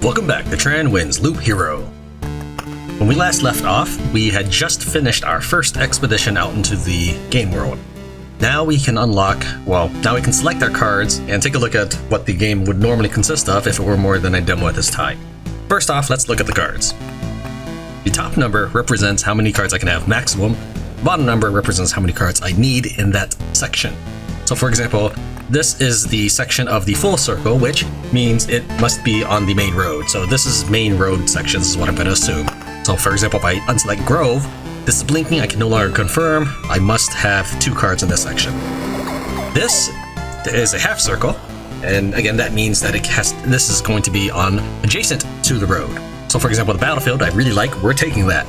Welcome back to Tran Wins Loop Hero. When we last left off, we had just finished our first expedition out into the game world. Now we can select our cards and take a look at what the game would normally consist of if it were more than a demo at this time. First off, let's look at the cards. The top number represents how many cards I can have maximum. The bottom number represents how many cards I need in that section. So for example, this is the section of the full circle, which means it must be on the main road. So this is main road section, this is what I'm going to assume. So for example, if I unselect Grove, this is blinking, I can no longer confirm. I must have 2 cards in this section. This is a half circle, and again, that means that this is going to be on adjacent to the road. So for example, the battlefield I really like, we're taking that.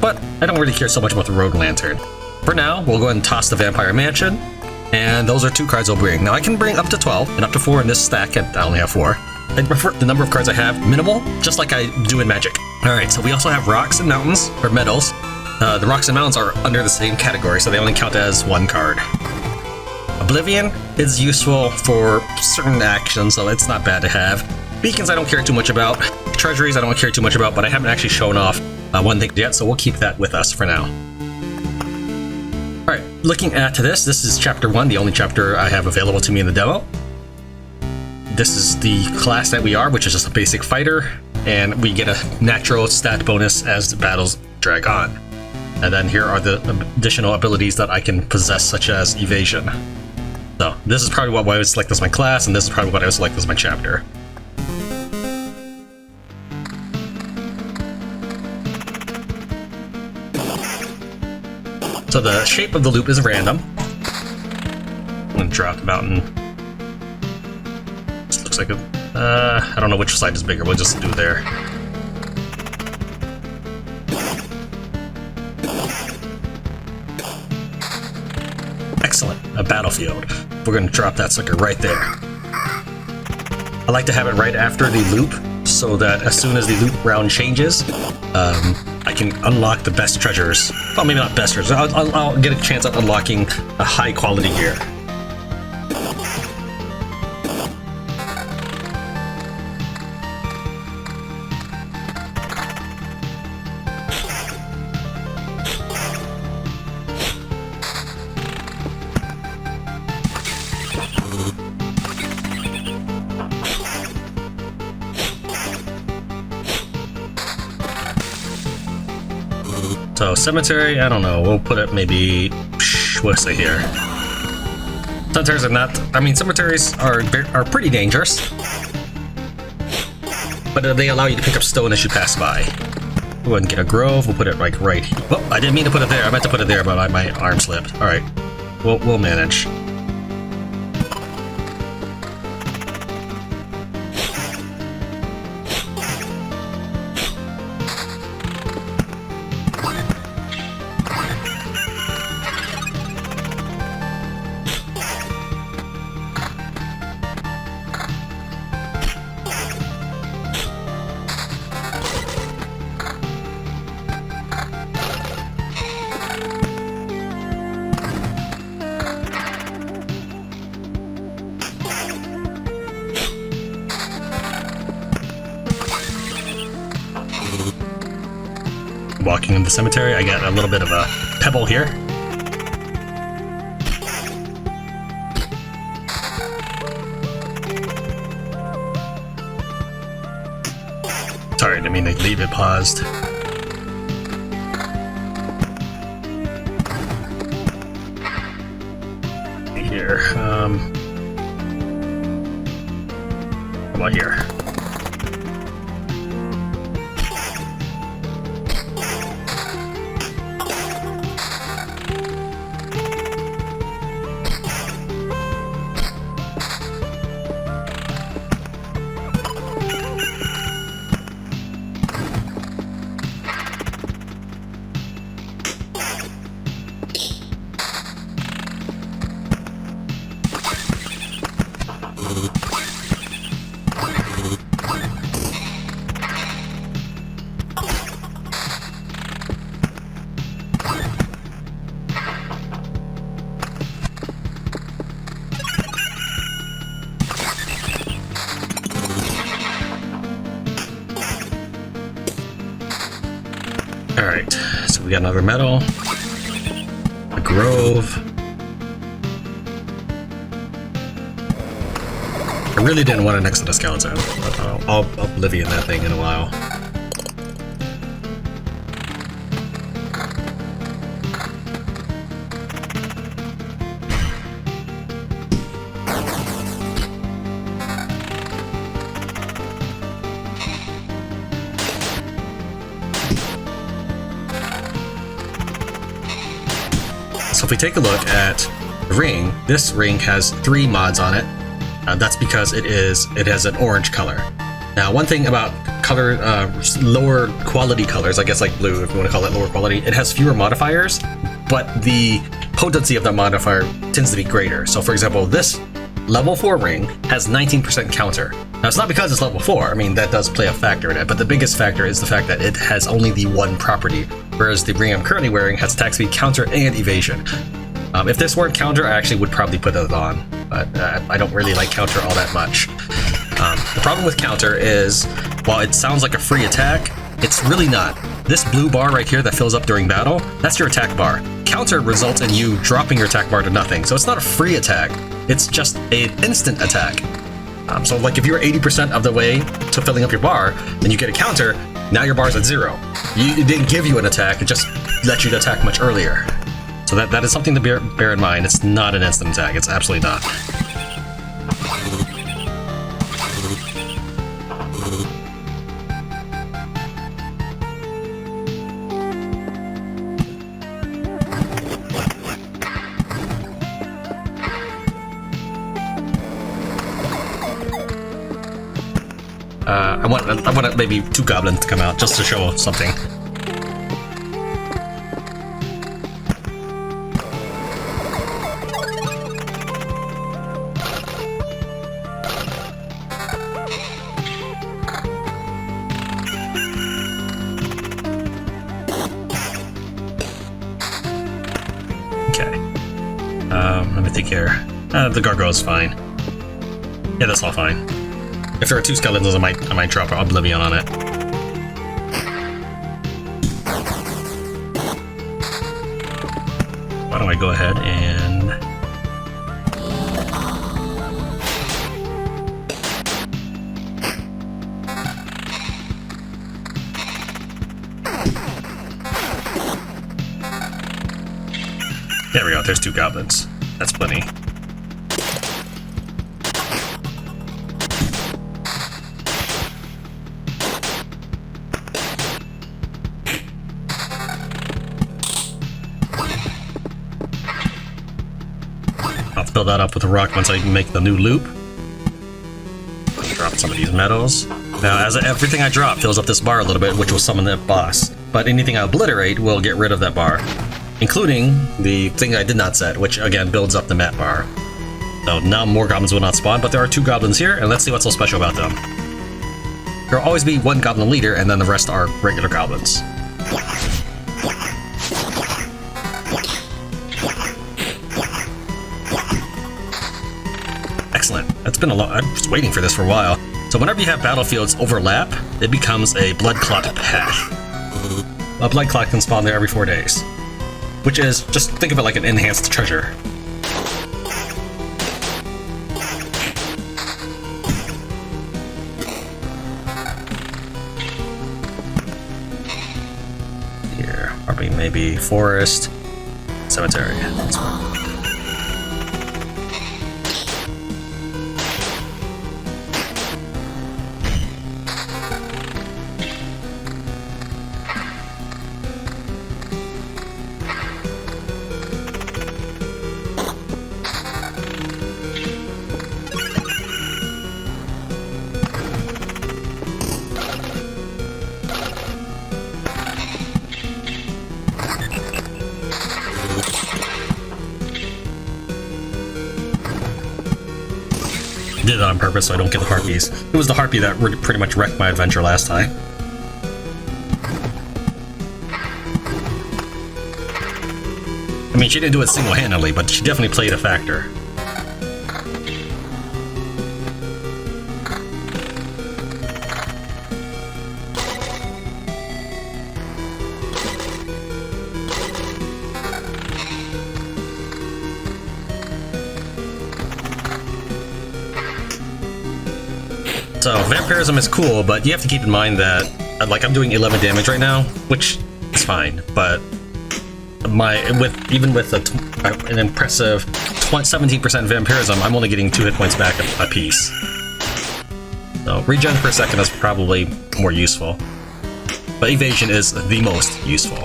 But I don't really care so much about the road lantern. For now, we'll go ahead and toss the Vampire Mansion. And those are 2 cards I'll bring. Now I can bring up to 12 and up to 4 in this stack, and I only have 4. I prefer the number of cards I have minimal, just like I do in Magic. Alright, so we also have rocks and mountains, or metals. The rocks and mountains are under the same category, so they only count as 1 card. Oblivion is useful for certain actions, so it's not bad to have. Beacons I don't care too much about. Treasuries I don't care too much about, but I haven't actually shown off one thing yet, so we'll keep that with us for now. Alright, looking at this is Chapter 1, the only chapter I have available to me in the demo. This is the class that we are, which is just a basic fighter, and we get a natural stat bonus as the battles drag on. And then here are the additional abilities that I can possess, such as evasion. So this is probably what I would select as my class, and this is probably what I would select as my chapter. So the shape of the loop is random. I'm gonna drop the mountain. This looks like I don't know which side is bigger, we'll just do there. Excellent, a battlefield. We're gonna drop that sucker right there. I like to have it right after the loop, so that as soon as the loop round changes, I can unlock the best treasures. Well, maybe not best treasures. I'll get a chance at unlocking a high quality gear. So cemetery, I don't know, we'll put it maybe, what's it here? Cemeteries are not, cemeteries are pretty dangerous, but they allow you to pick up stone as you pass by. Go ahead and get a grove, we'll put it like right here. Oh, I didn't mean to put it there, I meant to put it there, but my arm slipped. Alright, we'll manage. Walking in the cemetery, I get a little bit of a pebble here. Sorry, I didn't mean to leave it paused. Here, how about here? Alright, so we got another medal. A grove. I really didn't want it next to the skeleton, but I'll oblivion that thing in a while. So if we take a look at the ring, this ring has 3 mods on it. That's because it has an orange color. Now, one thing about color, lower quality colors, I guess like blue, if you want to call it lower quality, it has fewer modifiers, but the potency of that modifier tends to be greater. So for example, this level 4 ring has 19% counter. Now, it's not because it's level 4, I mean, that does play a factor in it, but the biggest factor is the fact that it has only the 1 property, whereas the ring I'm currently wearing has attack speed, counter, and evasion. If this weren't counter, I actually would probably put it on, but I don't really like counter all that much. The problem with counter is, while it sounds like a free attack, it's really not. This blue bar right here that fills up during battle, that's your attack bar. Counter results in you dropping your attack bar to nothing, so it's not a free attack, it's just an instant attack. So like if you're 80% of the way to filling up your bar, and you get a counter, now your bar's at 0. It didn't give you an attack, it just let you attack much earlier. So that is something to bear in mind. It's not an instant attack. It's absolutely not. I want maybe 2 goblins to come out just to show something. Let me think here. The gargoyle's fine. Yeah, that's all fine. If there are 2 skeletons, I might drop Oblivion on it. Why don't I go ahead and... There we go, there's 2 goblins. That's plenty. I'll fill that up with a rock once I make the new loop. Drop some of these metals. Now, as everything I drop fills up this bar a little bit, which will summon that boss. But anything I obliterate will get rid of that bar, including the thing I did not set, which again builds up the mat bar. So now more goblins will not spawn, but there are 2 goblins here, and let's see what's so special about them. There will always be 1 goblin leader, and then the rest are regular goblins. Excellent. That's been a lot. I was waiting for this for a while. So whenever you have battlefields overlap, it becomes a blood clot path. A blood clot can spawn there every 4 days. Which is, just think of it like an enhanced treasure. Here, probably maybe forest, cemetery. That's fine. Did that on purpose so I don't get the harpies. It was the harpy that pretty much wrecked my adventure last time. I mean, she didn't do it single-handedly, but she definitely played a factor. So vampirism is cool, but you have to keep in mind that like I'm doing 11 damage right now, which is fine, but even with an impressive 17% vampirism, I'm only getting 2 hit points back a piece. So regen per second is probably more useful, but evasion is the most useful.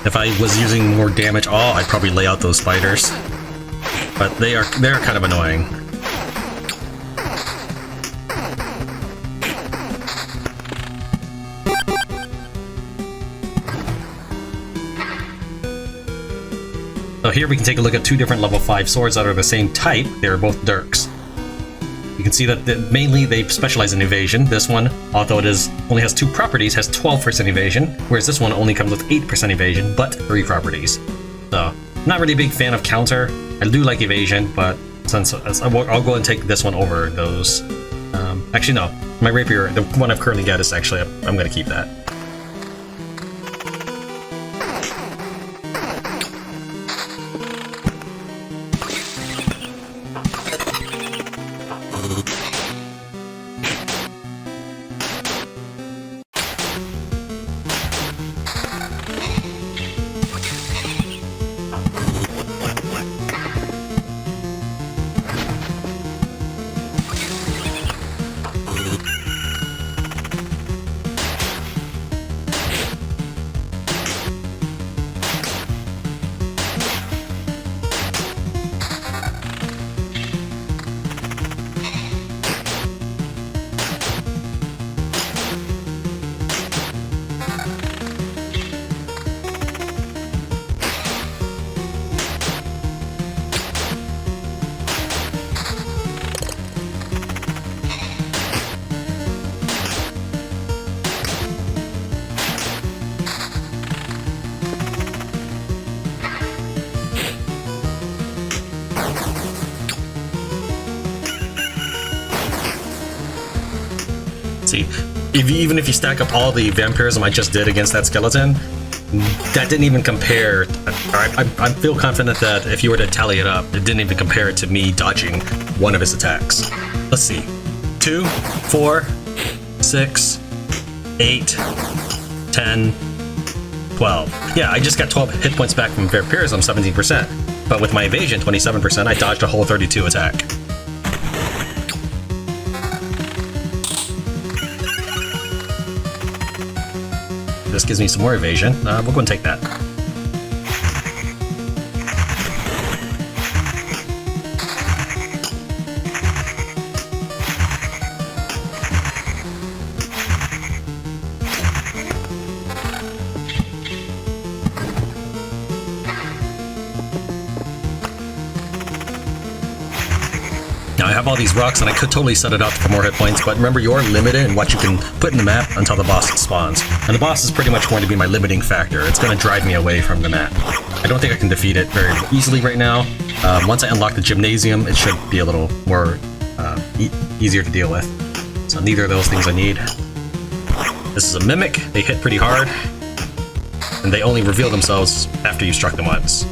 If I was using more damage, I'd probably lay out those spiders, but they're kind of annoying. So here we can take a look at 2 different level 5 swords that are the same type. They're both dirks. You can see that mainly they specialize in evasion. This one, although it only has 2 properties, has 12% evasion, whereas this one only comes with 8% evasion, but 3 properties. So, not really a big fan of counter. I do like evasion, but since I'll go and take this one over those. Actually, no. My rapier, the one I've currently got, is actually I'm going to keep that. See, even if you stack up all the vampirism I just did against that skeleton, that didn't even compare. I feel confident that if you were to tally it up, it didn't even compare to me dodging one of his attacks. Let's see. 2, 4, 6, 8, 10, 12. Yeah, I just got 12 hit points back from vampirism, 17%. But with my evasion, 27%, I dodged a whole 32 attack. This gives me some more evasion. We'll go and take that. Now I have all these rocks and I could totally set it up for more hit points, but remember you're limited in what you can put in the map until the boss spawns. And the boss is pretty much going to be my limiting factor. It's going to drive me away from the map. I don't think I can defeat it very easily right now. Once I unlock the gymnasium, it should be a little more easier to deal with. So neither of those things I need. This is a mimic. They hit pretty hard. And they only reveal themselves after you struck them once.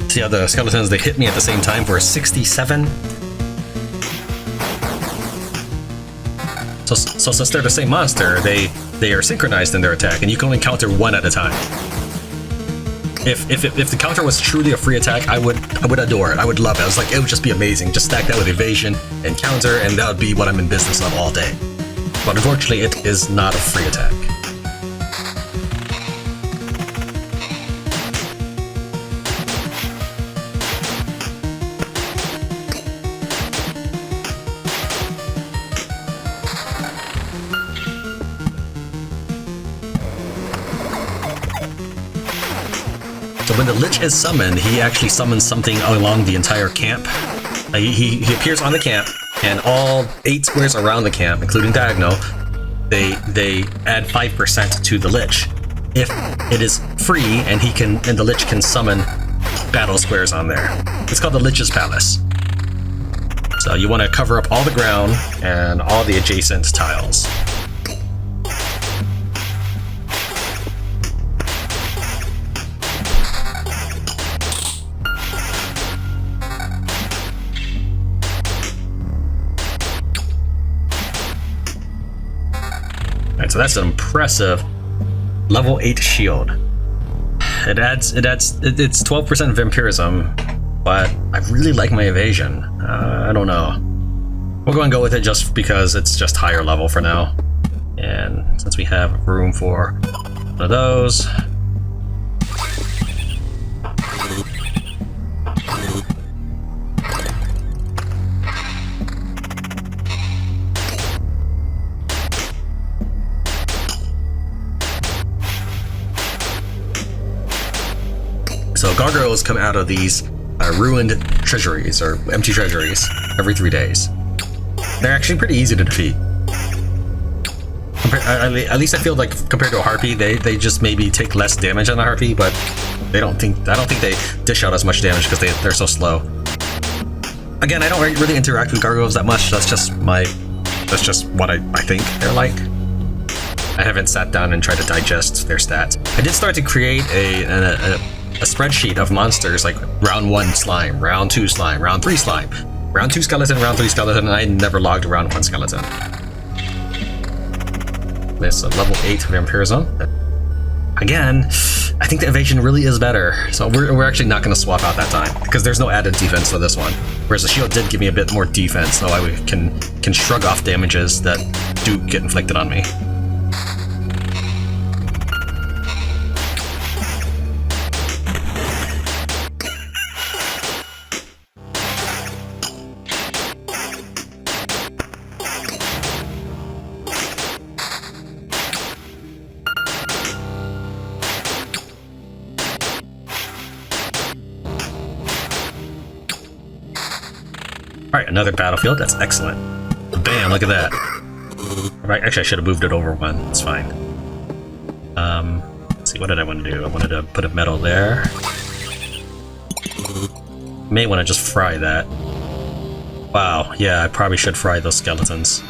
See how the skeletons, they hit me at the same time for a 67? So since they're the same monster, they are synchronized in their attack, and you can only counter one at a time. If the counter was truly a free attack, I would adore it. I would love it. I was like, it would just be amazing. Just stack that with evasion and counter, and that would be what I'm in business of all day. But unfortunately, it is not a free attack. So when the Lich is summoned, he actually summons something along the entire camp. He appears on the camp, and all 8 squares around the camp, including diagonal, they add 5% to the Lich. If it is free and the Lich can summon battle squares on there. It's called the Lich's Palace. So you want to cover up all the ground and all the adjacent tiles. Alright, so that's an impressive level 8 shield. It's 12% vampirism, but I really like my evasion. I don't know. We're going to go with it just because it's just higher level for now. And since we have room for one of those. So gargoyles come out of these ruined treasuries, or empty treasuries, every 3 days. They're actually pretty easy to defeat. At least I feel like compared to a harpy, they just maybe take less damage on a harpy, but I don't think they dish out as much damage because they're so slow. Again, I don't really interact with gargoyles that much. That's just what I think they're like. I haven't sat down and tried to digest their stats. I did start to create a spreadsheet of monsters, like round 1 slime, round 2 slime, round 3 slime, round 2 skeleton, round 3 skeleton, and I never logged round 1 skeleton. This level 8 vampirism. Again, I think the evasion really is better, so we're actually not going to swap out that time, because there's no added defense to this one. Whereas the shield did give me a bit more defense, so I can shrug off damages that do get inflicted on me. Alright, another battlefield. That's excellent. Bam, look at that. Right, actually, I should have moved it over 1. It's fine. Let's see, what did I want to do? I wanted to put a metal there. May want to just fry that. Wow, yeah, I probably should fry those skeletons.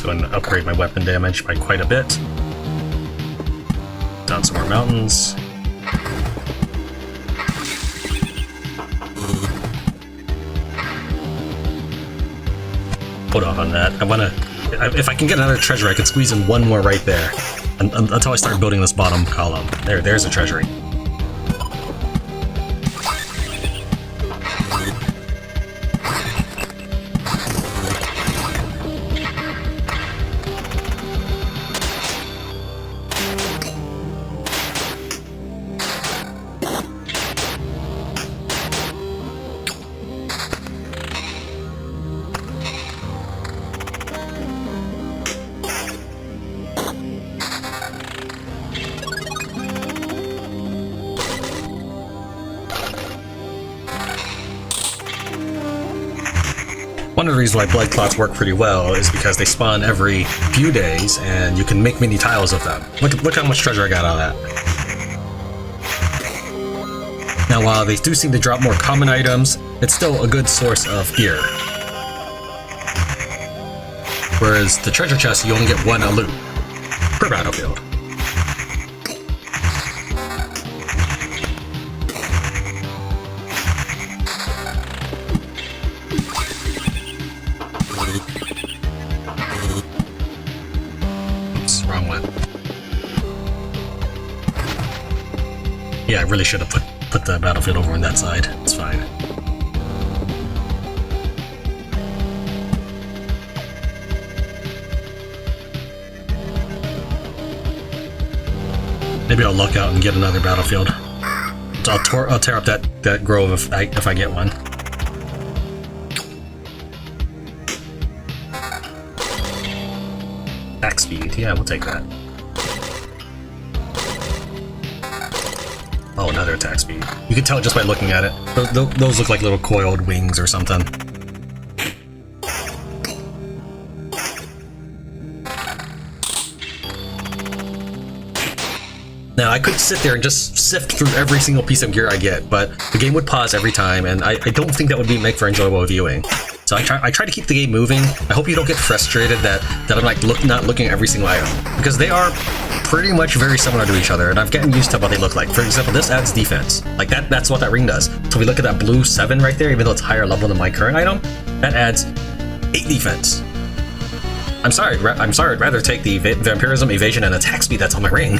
Going to upgrade my weapon damage by quite a bit. Down some more mountains. Hold off on that. If I can get another treasure, I could squeeze in 1 more right there. Until I start building this bottom column. There's a treasury. One of the reasons why blood clots work pretty well is because they spawn every few days, and you can make mini tiles of them. Look how much treasure I got out of that. Now, while they do seem to drop more common items, it's still a good source of gear. Whereas the treasure chest, you only get 1 loot per battlefield. I really should have put the battlefield over on that side. It's fine. Maybe I'll luck out and get another battlefield. So I'll tear up that grove if I get one. Attack speed, yeah, we'll take that. Oh, another attack speed. You can tell just by looking at it. Those look like little coiled wings or something. Now, I could sit there and just sift through every single piece of gear I get, but the game would pause every time, and I don't think that would make for enjoyable viewing. So I try to keep the game moving. I hope you don't get frustrated that I'm like not looking at every single item, because they are pretty much very similar to each other, and I've gotten used to what they look like. For example, this adds defense. Like that's what that ring does. So we look at that blue 7 right there, even though it's higher level than my current item, that adds 8 defense. I'm sorry, I'd rather take the vampirism, evasion, and attack speed that's on my ring.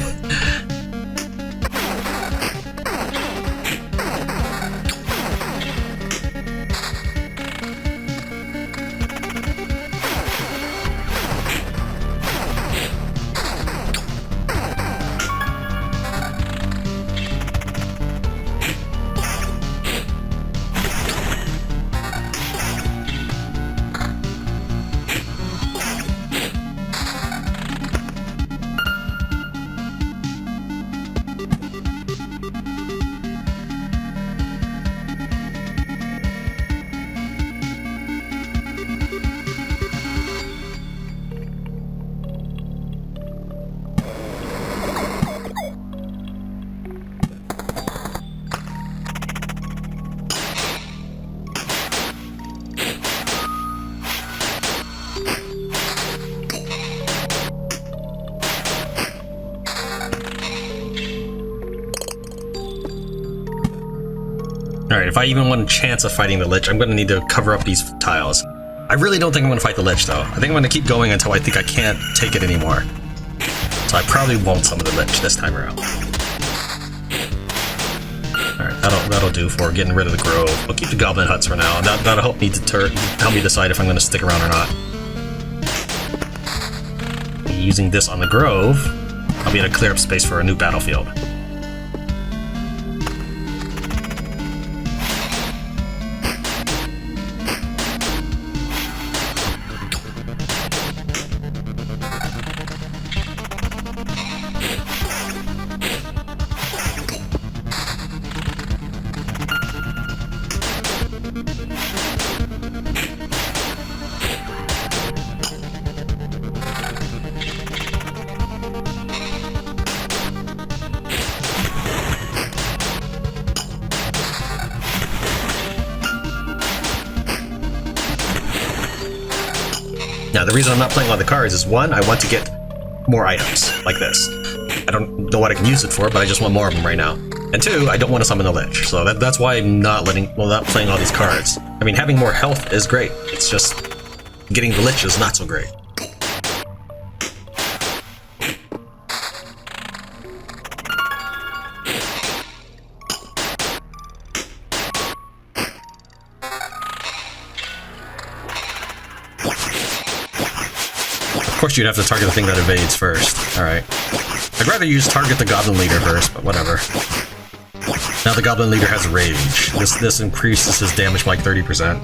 Alright, if I even want a chance of fighting the Lich, I'm going to need to cover up these tiles. I really don't think I'm going to fight the Lich, though. I think I'm going to keep going until I think I can't take it anymore. So I probably won't summon the Lich this time around. Alright, that'll do for getting rid of the Grove. I'll keep the Goblin Huts for now. That'll help me decide if I'm going to stick around or not. Using this on the Grove, I'll be able to clear up space for a new battlefield. Now, the reason I'm not playing on the cards is, one, I want to get more items, like this. I don't know what I can use it for, but I just want more of them right now. And two, I don't want to summon the Lich, so that's why I'm not playing all these cards. I mean, having more health is great, it's just getting the Lich is not so great. Of course you'd have to target the thing that evades first. Alright. I'd rather you just target the Goblin Leader first, but whatever. Now the Goblin Leader has Rage. This increases his damage by like 30%.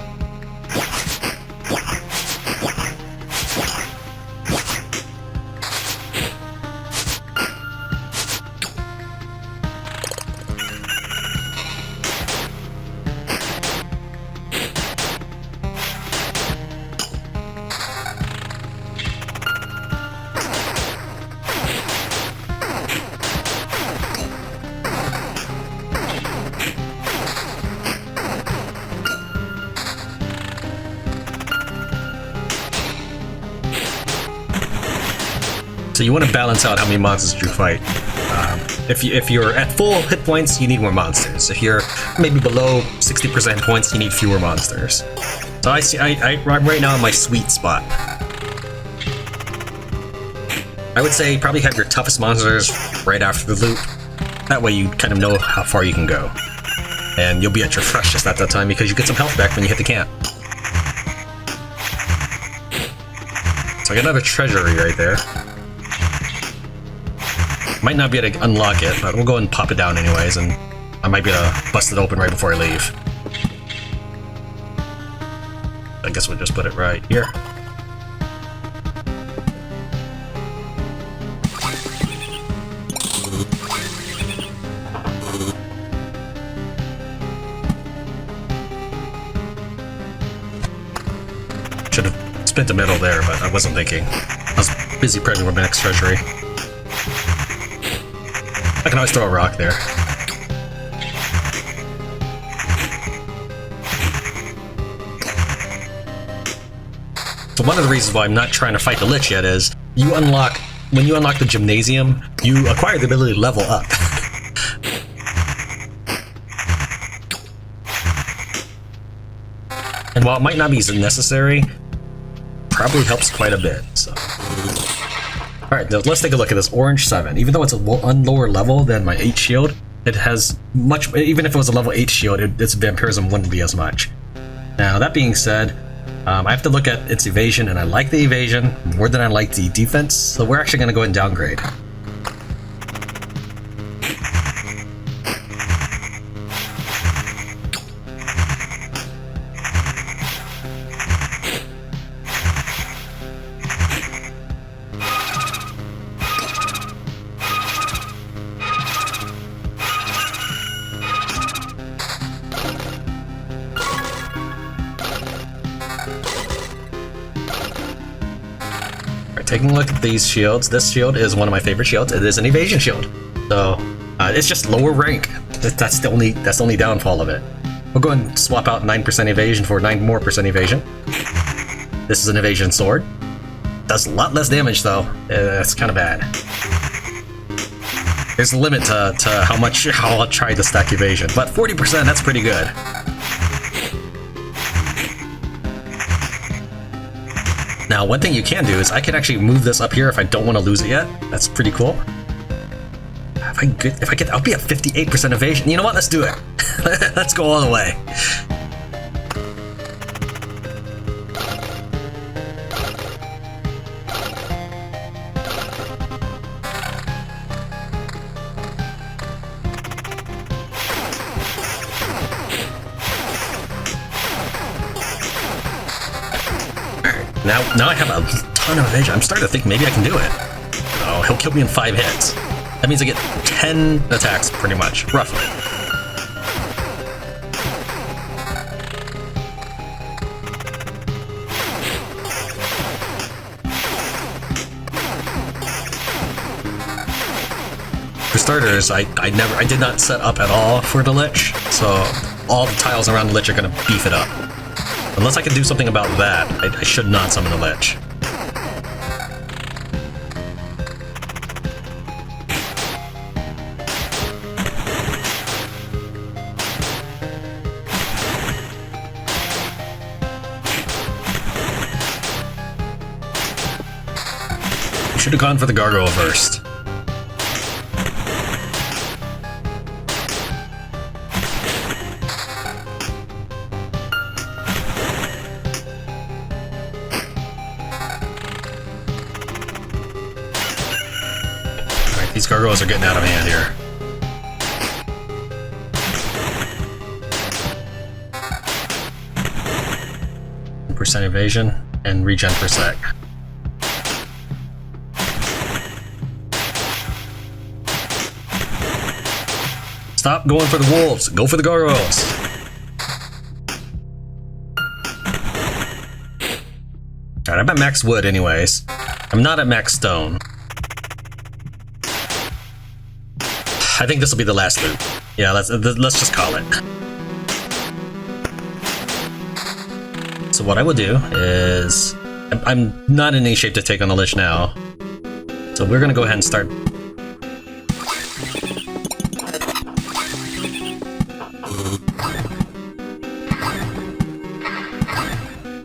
So you want to balance out how many monsters you fight. If you're at full hit points, you need more monsters. If you're maybe below 60% hit points, you need fewer monsters. So I'm right now in my sweet spot. I would say probably have your toughest monsters right after the loop, That way you kind of know how far you can go. And you'll be at your freshest at that time because you get some health back when you hit the camp. So I got another treasury right there. Might not be able to unlock it, but we'll go and pop it down anyways, and I might be able to bust it open right before I leave. I guess we'll just put it right here. Should have spent the middle there, but I wasn't thinking. I was busy prepping for my next treasury. I can always throw a rock there. So one of the reasons why I'm not trying to fight the Lich yet is when you unlock the gymnasium, you acquire the ability to level up. And while it might not be as necessary, probably helps quite a bit. So. Alright, now let's take a look at this orange 7. Even though it's a lower level than my 8 shield, it has much, even if it was a level 8 shield, its vampirism wouldn't be as much. Now, that being said, I have to look at its evasion, and I like the evasion more than I like the defense, so we're actually going to go ahead and downgrade. Taking a look at these shields, this shield is one of my favorite shields. It is an evasion shield, so it's just lower rank. That's the only downfall of it. We'll go and swap out 9% evasion for 9% more evasion. This is an evasion sword. Does a lot less damage though. That's kind of bad. There's a limit to how I'll try to stack evasion, but 40%, that's pretty good. Now, one thing you can do is I can actually move this up here if I don't want to lose it yet. That's pretty cool. If I get, I'll be at 58% evasion. You know what? Let's do it. Let's go all the way. Now I have a ton of evasion. I'm starting to think maybe I can do it. Oh, he'll kill me in 5 hits. That means I get 10 attacks, pretty much, roughly. For starters, I did not set up at all for the Lich, so all the tiles around the Lich are gonna beef it up. Unless I can do something about that, I should not summon the Lich. Should have gone for the gargoyle first. These gargoyles are getting out of hand here. Percent evasion and regen per sec. Stop going for the wolves. Go for the gargoyles. Alright, I'm at max wood anyways. I'm not at max stone. I think this will be the last loop. Yeah, let's just call it. So what I will do is... I'm not in any shape to take on the Lich now. So we're gonna go ahead and start...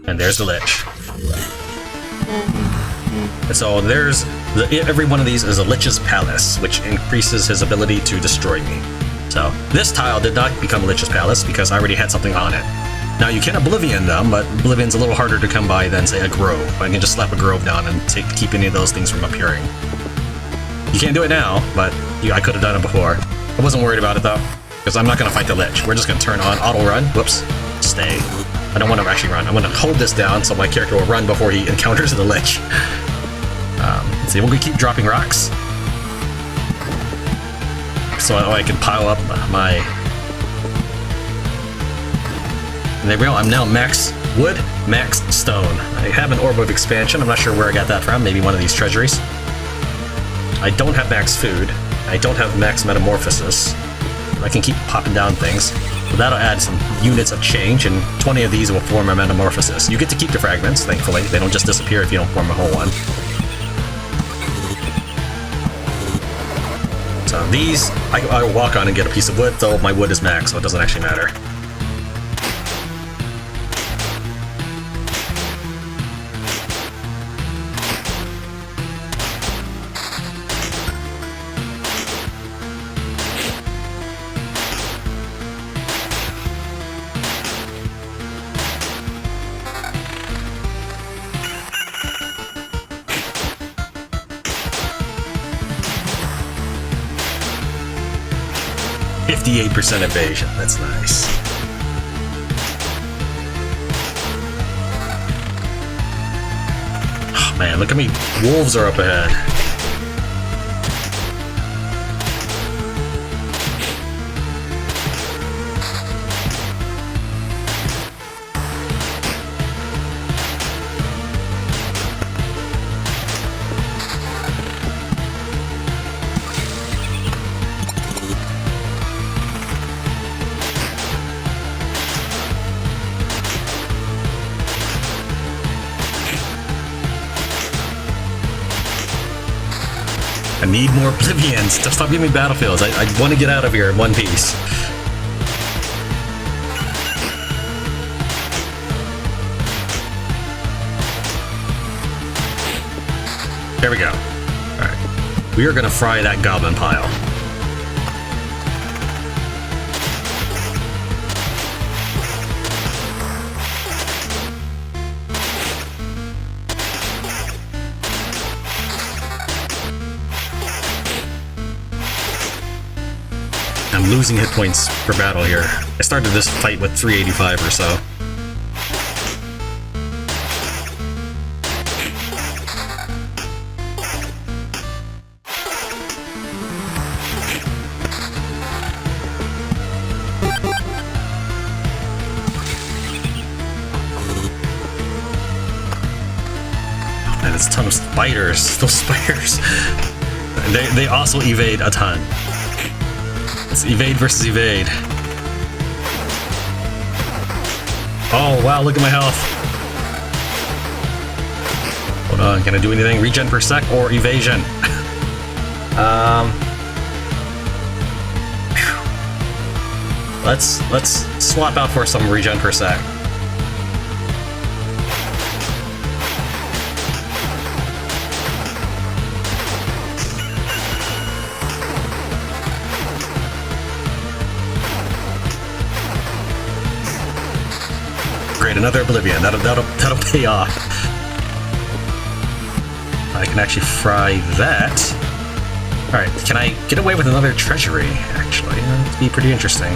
And there's the Lich. And so every one of these is a Lich's Palace, which increases his ability to destroy me. So this tile did not become Lich's Palace because I already had something on it. Now you can Oblivion them, but Oblivion's a little harder to come by than, say, a Grove. I can just slap a Grove down and keep any of those things from appearing. You can't do it now, but I could have done it before. I wasn't worried about it though, because I'm not going to fight the Lich. We're just going to turn on auto run. Whoops. Stay. I don't want to actually run. I'm going to hold this down so my character will run before he encounters the Lich. Let's see, we're going to keep dropping rocks. So I can pile up my... And there we go, I'm now max wood, max stone. I have an Orb of Expansion, I'm not sure where I got that from, maybe one of these treasuries. I don't have max food, I don't have max metamorphosis. I can keep popping down things. So that'll add some units of change, and 20 of these will form a metamorphosis. You get to keep the fragments, thankfully. They don't just disappear if you don't form a whole one. So these, I walk on and get a piece of wood, though my wood is max, so it doesn't actually matter. %, evasion, that's nice. Oh man, look at me, wolves are up ahead. I need more Oblivions. Stop giving me battlefields. I want to get out of here in one piece. There we go. Alright. We are going to fry that goblin pile. I'm losing hit points per battle here. I started this fight with 385 or so. Man, there's a ton of spiders. Those spiders. They also evade a ton. It's evade versus evade. Oh wow, look at my health. Hold on, can I do anything? Regen per sec or evasion? Let's swap out for some regen per sec. Great, another Oblivion. That'll pay off. I can actually fry that. Alright, can I get away with another treasury, actually? That'd be pretty interesting.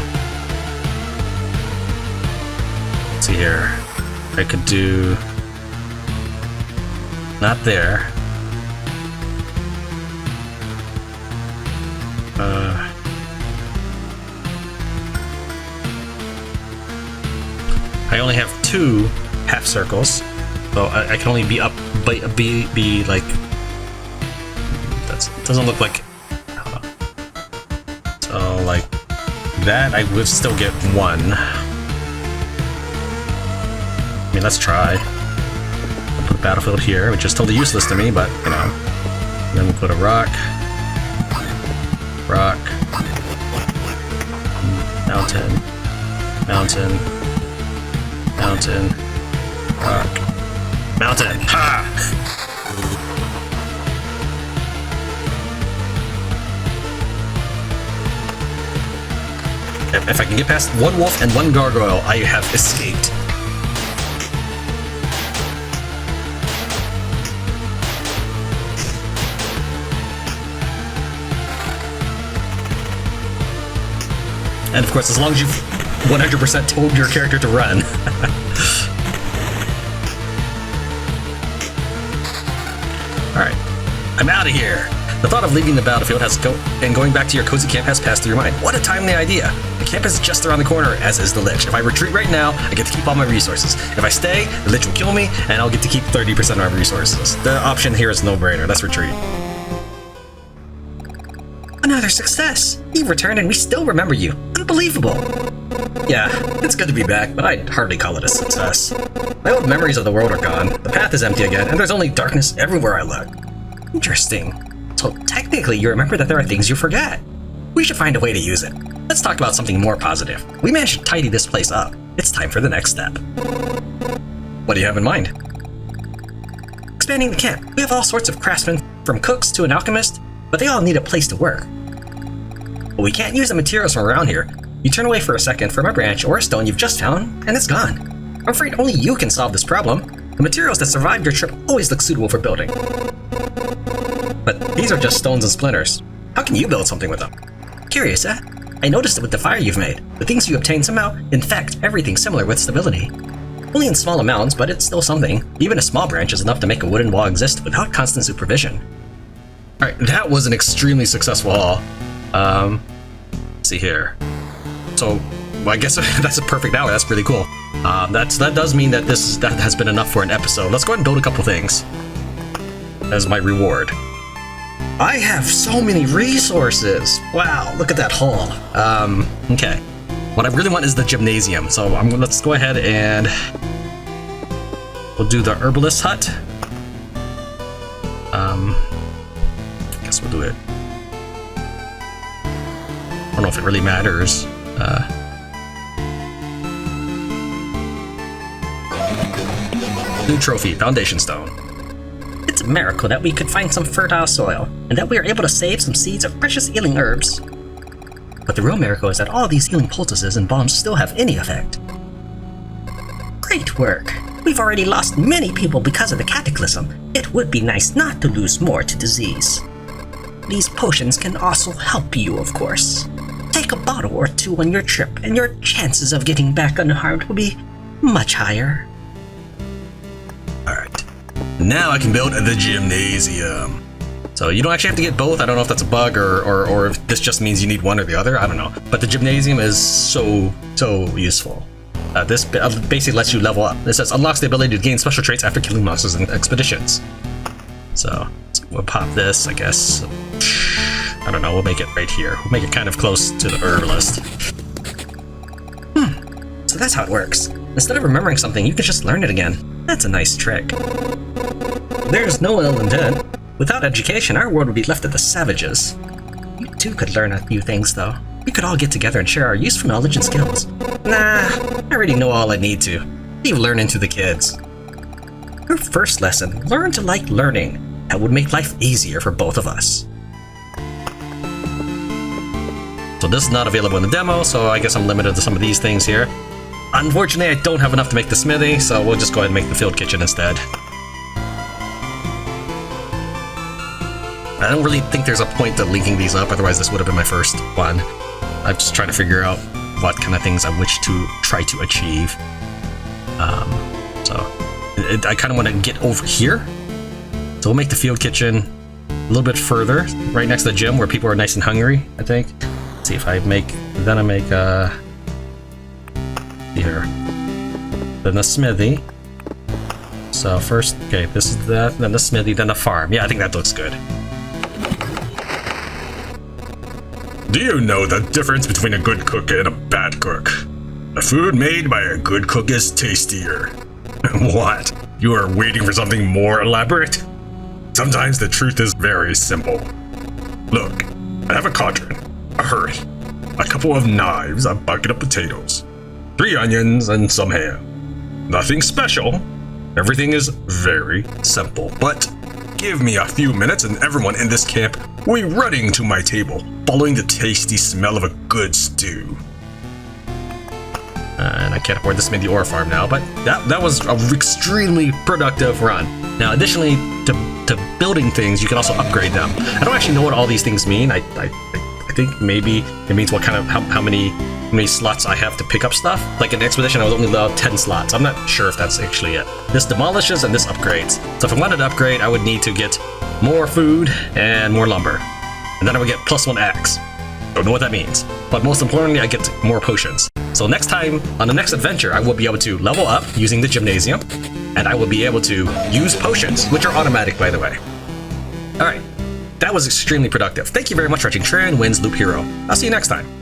Let's see here. I could do... Not there. I only have 2 half circles, so I can only be up, be like. That doesn't look like. Hold on. So like that, I would still get 1. I mean, let's try. I'll put a battlefield here, which is totally useless to me, but you know. Then we'll put a rock, mountain, mountain, rock, mountain. Ha! if I can get past one wolf and one gargoyle, I have escaped. And of course, as long as you've 100% told your character to run. Alright, I'm out of here. The thought of leaving the battlefield and going back to your cozy camp has passed through your mind. What a timely idea! The camp is just around the corner, as is the Lich. If I retreat right now, I get to keep all my resources. If I stay, the Lich will kill me, and I'll get to keep 30% of my resources. The option here is no-brainer. Let's retreat. Another success! You've returned and we still remember you. Unbelievable! Yeah, it's good to be back, but I'd hardly call it a success. My old memories of the world are gone, the path is empty again, and there's only darkness everywhere I look. Interesting. So technically you remember that there are things you forget. We should find a way to use it. Let's talk about something more positive. We managed to tidy this place up. It's time for the next step. What do you have in mind? Expanding the camp. We have all sorts of craftsmen, from cooks to an alchemist, but they all need a place to work. But we can't use the materials from around here. You turn away for a second from a branch or a stone you've just found, and it's gone. I'm afraid only you can solve this problem. The materials that survived your trip always look suitable for building. But these are just stones and splinters. How can you build something with them? Curious, eh? I noticed it with the fire you've made. The things you obtained somehow infect everything similar with stability. Only in small amounts, but it's still something. Even a small branch is enough to make a wooden wall exist without constant supervision. Alright, that was an extremely successful haul. Let's see here. So, well, I guess that's a perfect hour. That's pretty cool. That does mean that that has been enough for an episode. Let's go ahead and build a couple things as my reward. I have so many resources. Wow, look at that haul. Okay. What I really want is the gymnasium. So let's go ahead and we'll do the herbalist hut. I guess we'll do it. I don't know if it really matters. New trophy, foundation stone. It's a miracle that we could find some fertile soil, and that we are able to save some seeds of precious healing herbs. But the real miracle is that all these healing poultices and bombs still have any effect. Great work! We've already lost many people because of the cataclysm. It would be nice not to lose more to disease. These potions can also help you, of course. Take a bottle or two on your trip, and your chances of getting back unharmed will be much higher. Alright. Now I can build the gymnasium. So you don't actually have to get both. I don't know if that's a bug or if this just means you need one or the other. I don't know. But the gymnasium is so useful. This basically lets you level up. It says unlocks the ability to gain special traits after killing monsters in expeditions. So we'll pop this, I guess. I don't know, we'll make it right here. We'll make it kind of close to the herbalist. So that's how it works. Instead of remembering something, you can just learn it again. That's a nice trick. There's no ill intent. Without education, our world would be left to the savages. You too could learn a few things, though. We could all get together and share our useful knowledge and skills. Nah, I already know all I need to. Leave learning to the kids. Your first lesson, learn to like learning. That would make life easier for both of us. So this is not available in the demo, so I guess I'm limited to some of these things here. Unfortunately, I don't have enough to make the smithy, so we'll just go ahead and make the field kitchen instead. I don't really think there's a point to linking these up, otherwise this would have been my first one. I'm just trying to figure out what kind of things I wish to try to achieve. I kind of want to get over here. So we'll make the field kitchen a little bit further, right next to the gym where people are nice and hungry, I think. Let's see if I make, then the smithy. So first, okay, this is that, then the smithy, then the farm. Yeah, I think that looks good. Do you know the difference between a good cook and a bad cook? The food made by a good cook is tastier. What? You are waiting for something more elaborate? Sometimes the truth is very simple. Look, I have a cauldron, a hurry, a couple of knives, a bucket of potatoes, 3 onions, and some ham. Nothing special. Everything is very simple, but give me a few minutes and everyone in this camp will be running to my table, following the tasty smell of a good stew. And I can't afford this many ore farm now, but that was an extremely productive run. Now, additionally to building things, you can also upgrade them. I don't actually know what all these things mean. I think maybe it means what kind of how many slots I have to pick up stuff. Like in Expedition, I was only allowed 10 slots. I'm not sure if that's actually it. This demolishes and this upgrades. So if I wanted to upgrade, I would need to get more food and more lumber. And then I would get +1 axe. Don't know what that means. But most importantly, I get more potions. So next time, on the next adventure, I will be able to level up using the gymnasium. And I will be able to use potions, which are automatic, by the way. Alright, that was extremely productive. Thank you very much for watching Tran Wins Loop Hero. I'll see you next time.